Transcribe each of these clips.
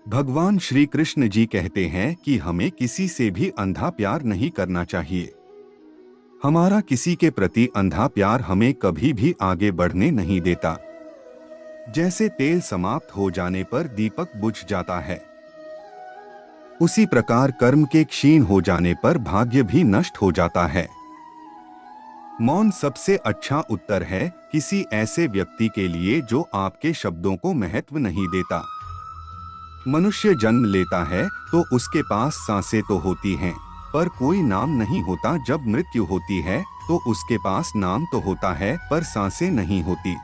भगवान श्री कृष्ण जी कहते हैं कि हमें किसी से भी अंधा प्यार नहीं करना चाहिए। हमारा किसी के प्रति अंधा प्यार हमें कभी भी आगे बढ़ने नहीं देता। जैसे तेल समाप्त हो जाने पर दीपक बुझ जाता है, उसी प्रकार कर्म के क्षीण हो जाने पर भाग्य भी नष्ट हो जाता है। मौन सबसे अच्छा उत्तर है किसी ऐसे व्यक्ति के लिए जो आपके शब्दों को महत्व नहीं देता। मनुष्य जन्म लेता है तो उसके पास सांसें तो होती हैं, पर कोई नाम नहीं होता। जब मृत्यु होती है तो उसके पास नाम तो होता है, पर सांसें नहीं होती।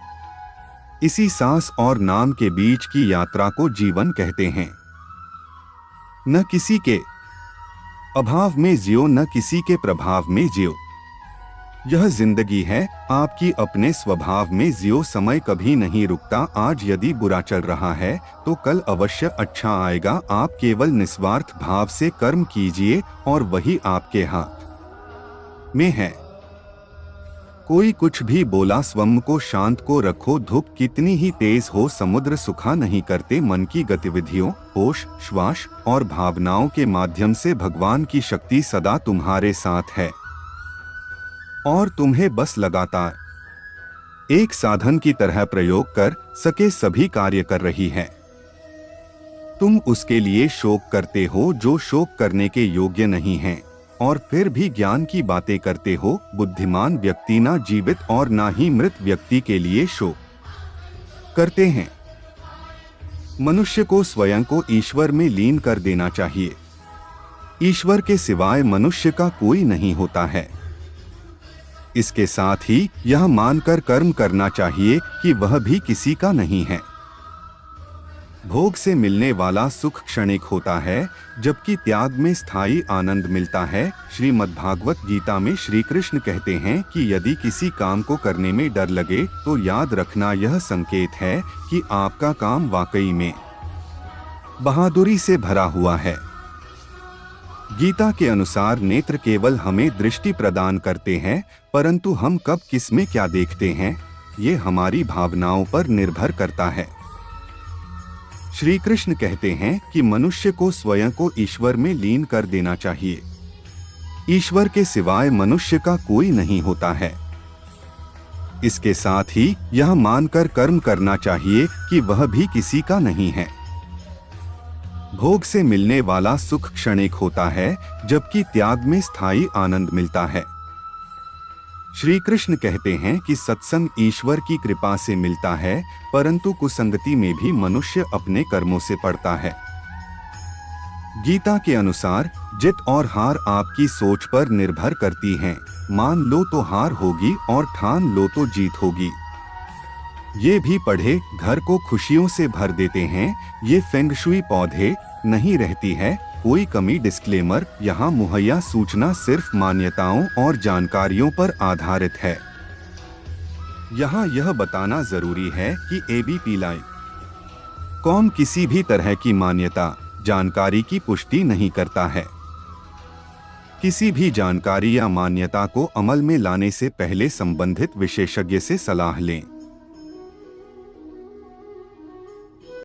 इसी सांस और नाम के बीच की यात्रा को जीवन कहते हैं। न किसी के अभाव में जियो, न किसी के प्रभाव में जियो। यह जिंदगी है, आपकी अपने स्वभाव में जियो। समय कभी नहीं रुकता। आज यदि बुरा चल रहा है तो कल अवश्य अच्छा आएगा। आप केवल निस्वार्थ भाव से कर्म कीजिए और वही आपके हाथ में है। कोई कुछ भी बोला, स्वयं को शांत को रखो। धूप कितनी ही तेज हो, समुद्र सुखा नहीं करते। मन की गतिविधियों, होश, श्वास और भावनाओं के माध्यम से भगवान की शक्ति सदा तुम्हारे साथ है और तुम्हें बस लगातार एक साधन की तरह प्रयोग कर सके सभी कार्य कर रही है। तुम उसके लिए शोक करते हो जो शोक करने के योग्य नहीं है, और फिर भी ज्ञान की बातें करते हो। बुद्धिमान व्यक्ति ना जीवित और ना ही मृत व्यक्ति के लिए शोक करते हैं। मनुष्य को स्वयं को ईश्वर में लीन कर देना चाहिए। ईश्वर के सिवाय मनुष्य का कोई नहीं होता है। इसके साथ ही यह मानकर कर्म करना चाहिए कि वह भी किसी का नहीं है। भोग से मिलने वाला सुख क्षणिक होता है, जबकि त्याग में स्थायी आनंद मिलता है। श्रीमद्भागवत गीता में श्री कृष्ण कहते हैं कि यदि किसी काम को करने में डर लगे तो याद रखना यह संकेत है कि आपका काम वाकई में बहादुरी से भरा हुआ है। गीता के अनुसार नेत्र केवल हमें दृष्टि प्रदान करते हैं, परंतु हम कब किस में क्या देखते हैं ये हमारी भावनाओं पर निर्भर करता है। श्री कृष्ण कहते हैं कि मनुष्य को स्वयं को ईश्वर में लीन कर देना चाहिए। ईश्वर के सिवाय मनुष्य का कोई नहीं होता है। इसके साथ ही यह मानकर कर्म करना चाहिए कि वह भी किसी का नहीं है। भोग से मिलने वाला सुख क्षणिक होता है, जबकि त्याग में स्थायी आनंद मिलता है। श्री कृष्ण कहते हैं कि सत्संग ईश्वर की कृपा से मिलता है, परंतु कुसंगति में भी मनुष्य अपने कर्मों से पड़ता है। गीता के अनुसार जीत और हार आपकी सोच पर निर्भर करती हैं। मान लो तो हार होगी और ठान लो तो जीत होगी। ये भी पढ़े, घर को खुशियों से भर देते हैं। ये फेंग शुई पौधे नहीं रहती है कोई कमी। डिस्क्लेमर, यहाँ मुहैया सूचना सिर्फ मान्यताओं और जानकारियों पर आधारित है। यहाँ यह बताना जरूरी है कि एबीपी लाइव कॉम किसी भी तरह की मान्यता जानकारी की पुष्टि नहीं करता है। किसी भी जानकारी या मान्यता को अमल में लाने से पहले संबंधित विशेषज्ञ से सलाह लें।